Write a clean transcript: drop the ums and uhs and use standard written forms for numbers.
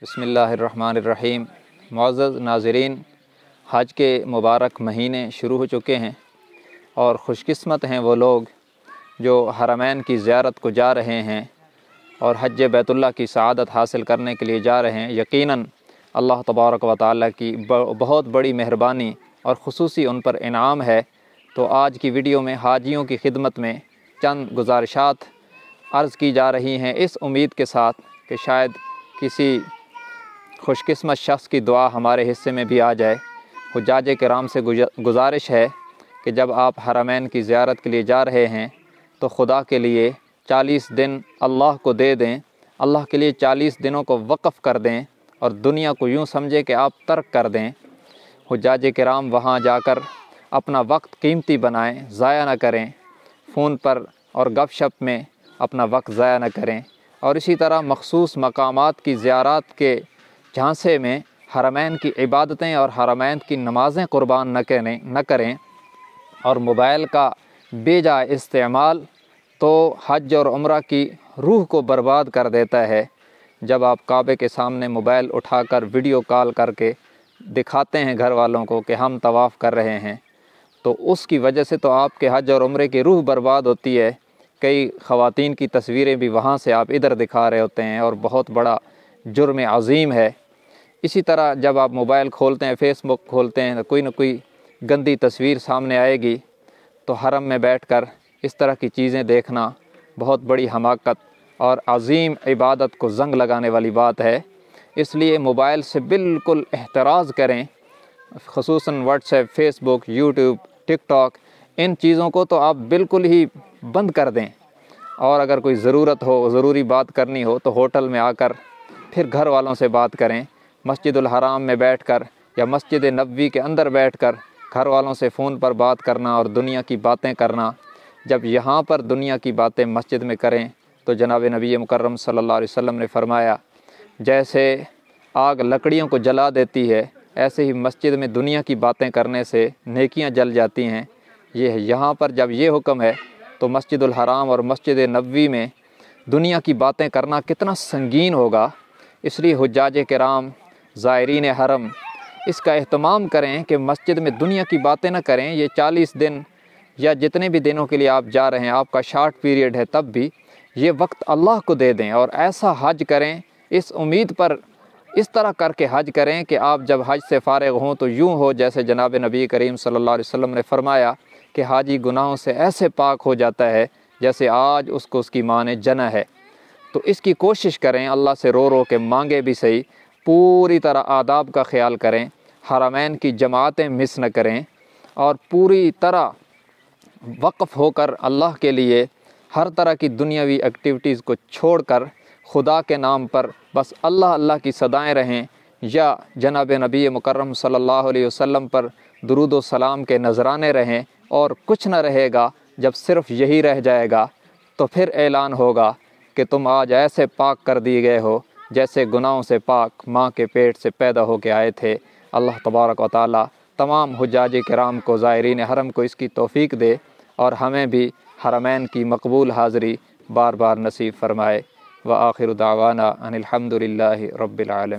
बिस्मिल्लाहिर्रहमानिर्रहीम। मुअज़्ज़ज़ नाज़रीन, हज के मुबारक महीने शुरू हो चुके हैं और ख़ुशकिस्मत हैं वो लोग जो हरमैन की ज़ियारत को जा रहे हैं और हज बैतुल्लाह की सआदत हासिल करने के लिए जा रहे हैं। यकीनन अल्लाह तबारक व तआला की बहुत बड़ी मेहरबानी और ख़ुसूसी उन पर इनाम है। तो आज की वीडियो में हाजियों की खिदमत में चंद गुज़ारिशात अर्ज़ की जा रही हैं, इस उम्मीद के साथ कि शायद किसी खुशकिस्मत शख्स की दुआ हमारे हिस्से में भी आ जाए। हुज्जाज किराम से गुज़ारिश है कि जब आप हरमैन की ज़ियारत के लिए जा रहे हैं तो खुदा के लिए 40 दिन अल्लाह को दे दें, अल्लाह के लिए 40 दिनों को वक़फ़ कर दें और दुनिया को यूँ समझे कि आप तर्क कर दें। हुज्जाज किराम वहाँ जाकर अपना वक्त कीमती बनाएं, ज़ाया न करें, फ़ोन पर और गपशप में अपना वक्त ज़ाया न करें। और इसी तरह मखसूस मकामात की ज़ियारत के झांसे में हरमैन की इबादतें और हरमैन की नमाज़ें क़ुरबान न करें। और मोबाइल का बेजा इस्तेमाल तो हज और उम्रा की रूह को बर्बाद कर देता है। जब आप काबे के सामने मोबाइल उठाकर वीडियो कॉल करके दिखाते हैं घर वालों को कि हम तवाफ़ कर रहे हैं, तो उसकी वजह से तो आपके हज और उम्रे की रूह बर्बाद होती है। कई ख़वातीन की तस्वीरें भी वहाँ से आप इधर दिखा रहे होते हैं और बहुत बड़ा जुर्म अज़ीम है। इसी तरह जब आप मोबाइल खोलते हैं, फ़ेसबुक खोलते हैं, तो कोई न कोई गंदी तस्वीर सामने आएगी। तो हरम में बैठकर इस तरह की चीज़ें देखना बहुत बड़ी हमाकत और अज़ीम इबादत को ज़ंग लगाने वाली बात है। इसलिए मोबाइल से बिल्कुल एहतराज़ करें, ख़ुसूसन व्हाट्सएप, फ़ेसबुक, यूट्यूब, टिकटॉक, इन चीज़ों को तो आप बिल्कुल ही बंद कर दें। और अगर कोई ज़रूरत हो, ज़रूरी बात करनी हो, तो होटल में आकर फिर घर वालों से बात करें। मस्जिदुल हराम में बैठकर या मस्जिद नबवी के अंदर बैठकर घर वालों से फ़ोन पर बात करना और दुनिया की बातें करना, जब यहाँ पर दुनिया की बातें मस्जिद में करें तो जनाब नबी मुकर्रम सल्लल्लाहु अलैहि वसल्लम ने फ़रमाया, जैसे आग लकड़ियों को जला देती है, ऐसे ही मस्जिद में दुनिया की बातें करने से नेकियां जल जाती हैं। ये यहाँ पर जब ये हुक्म है तो मस्जिदुल हराम और मस्जिद नबवी में दुनिया की बातें करना कितना संगीन होगा। इसलिए हुज्जाज किराम, ज़ायरीन हरम, इसका एहतमाम करें कि मस्जिद में दुनिया की बातें न करें। ये 40 दिन या जितने भी दिनों के लिए आप जा रहे हैं, आपका शॉर्ट पीरियड है, तब भी ये वक्त अल्लाह को दे दें और ऐसा हज करें, इस उम्मीद पर इस तरह करके हज करें कि आप जब हज से फ़ारिग हों तो यूँ हो जैसे जनाब नबी करीम सल्लल्लाहु अलैहि वसल्लम ने फ़रमाया कि हाजी गुनाहों से ऐसे पाक हो जाता है जैसे आज उसको उसकी माँ ने जना है। तो इसकी कोशिश करें, अल्लाह से रो रो के मांगे भी सही, पूरी तरह आदाब का ख्याल करें, हरमैन की जमातें मिस न करें और पूरी तरह वक़फ़ होकर अल्लाह के लिए हर तरह की दुनियावी एक्टिविटीज़ को छोड़कर खुदा के नाम पर बस अल्लाह अल्लाह की सदाएं रहें या जनाब नबी मुकर्रम सल्लल्लाहु अलैहि वसल्लम पर दुरूद व सलाम के नजराने रहें और कुछ न रहेगा। जब सिर्फ़ यही रह जाएगा तो फिर ऐलान होगा कि तुम आज ऐसे पाक कर दिए गए हो जैसे गुनाहों से पाक माँ के पेट से पैदा हो के आए थे। अल्लाह तबारक व तआला तमाम हुज्जाज किराम को, ज़ायरीन हरम को इसकी तौफ़ीक दे और हमें भी हरमैन की मकबूल हाज़री बार बार नसीब फ़रमाए। व आखिर दावाना अनिल हम्दुलिल्लाहि रब्बिल आलमीन।